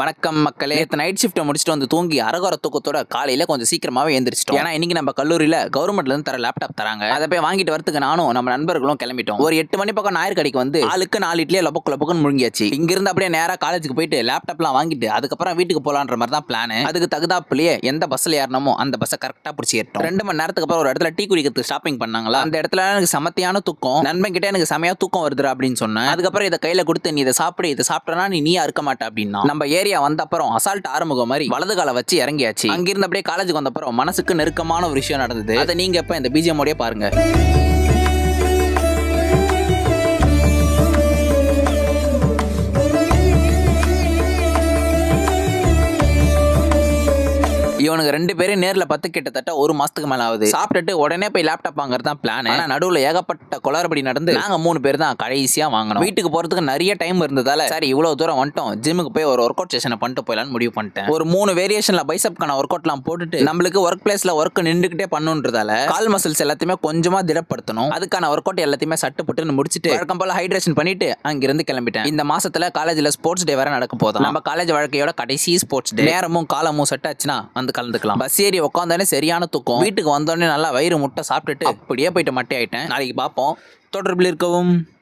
வணக்கம் மக்களே. நேற்று நைட் ஷிஃப்ட்டை முடிச்சுட்டு வந்து தூங்கி அரகர தூக்கத்தோட காலையில கொஞ்சம் சீக்கிரமாவே எழுந்திரிச்சிட்டோம். ஏன்னா இன்னைக்கு நம்ம கல்லூரியில கவர்மெண்ட்ல இருந்து தர லேப்டாப் தராங்க. அதை போய் வாங்கிட்டு வரதுக்கு நானும் நம்ம நண்பர்களும் கிளம்பிட்டோம். ஒரு 8 மணி பக்கம் ஞாயிறு கடைக்கு வந்து ஆளுக்கு 4 இட்லியே லொபக்குன்னு முழுங்கியாச்சு. இங்க இருந்து அப்படியே நேரா காலேஜுக்கு போயிட்டு லேப்டாப்லாம் வாங்கிட்டு அதுக்கப்புறம் வீட்டுக்கு போலான்ற மாதிரி தான் பிளான். அதுக்கு தகுதாப்புலயே எந்த பஸ்ல ஏறணுமோ அந்த பஸ்ஸை கரெக்டா பிடிச்சி ஏறிட்டோம். 2 மணி நேரத்துக்கு அப்புறம் ஒரு இடத்துல டீ குடிக்கிறதுக்கு ஷாப்பிங் பண்ணாங்களா. அந்த இடத்துல எனக்கு சமத்தியான தூக்கம். நண்பன் கிட்ட எனக்கு செமையா தூக்கம் வருதுடா அப்படின்னு சொன்னேன். அதுக்கப்புறம் இதை கையில கொடுத்து நீ இதை சாப்பிட்டா நீயா இருக்க மாட்டே அப்படின்னா நம்ம ஏரியா வந்த அப்புறம் அசால்ட் ஆரம்பிக்க மாதிரி வலது கால வச்சு இறங்கியாச்சு. அங்கிருந்து அப்படியே காலேஜுக்கு வந்த அப்புறம் மனசுக்கு நெருக்கமான ஒரு விஷயம் நடந்தது. அதை நீங்க இப்ப இந்த பிஜிஎம் ஓடயே பாருங்க. இவனுக்கு 2 பேரும் நேர்ல பார்த்து கிட்டத்தட்ட 1 மாசத்துக்கு மேல ஆகுது. சாப்பிட்டுட்டு உடனே போய் லேப்டாப் வாங்குறது தான் பிளான். ஆனா நடுவுல ஏகப்பட்ட குளறுபடி நடந்து நாங்க 3 பேர் தான் கடைசியா வாங்கணும். வீட்டுக்கு போறதுக்கு நிறைய டைம் இருந்ததால சரி இவ்வளவு தூரம் வந்துட்டோம், ஜிம்முக்கு போய் ஒரு ஒர்க் அவுட் செஷனை பண்ணிட்டு போயிடலாம்னு முடிவு பண்ணிட்டேன். ஒரு 3 வேரியேஷன்ல பைசப்கான ஒர்க் அவுட்லாம் போட்டுட்டு நம்மளுக்கு ஒர்க் பிளேஸ்ல ஒர்க் நின்றுகிட்டே பண்ணுன்றதால கால் மசில்ஸ் எல்லாத்தையுமே கொஞ்சமா திடப்படுத்தணும். அதுக்கான ஒர்க் அவுட் எல்லாத்தையுமே சட்டு போட்டு முடிச்சுட்டு வழக்கம் போல ஹைட்ரேஷன் பண்ணிட்டு அங்கிருந்து கிளம்பிட்டேன். இந்த மாசத்துல காலேஜ்ல ஸ்போர்ட்ஸ் டே வேற நடக்க போதும். நம்ம காலேஜ் வாழ்க்கையோட கடைசி ஸ்போர்ட்ஸ் டே. நேரமும் காலமும் செட் ஆச்சுன்னா வந்து கலந்துக்கலாம். பஸ் ஏறி உட்காந்தோடனே சரியான தூக்கம். வீட்டுக்கு வந்தோடனே நல்லா வயிறு முட்டை சாப்பிட்டுட்டு அப்படியே போயிட்டு மட்டை ஆயிட்டேன். நாளைக்கு பார்ப்போம். தொடர்பில் இருக்கவும்.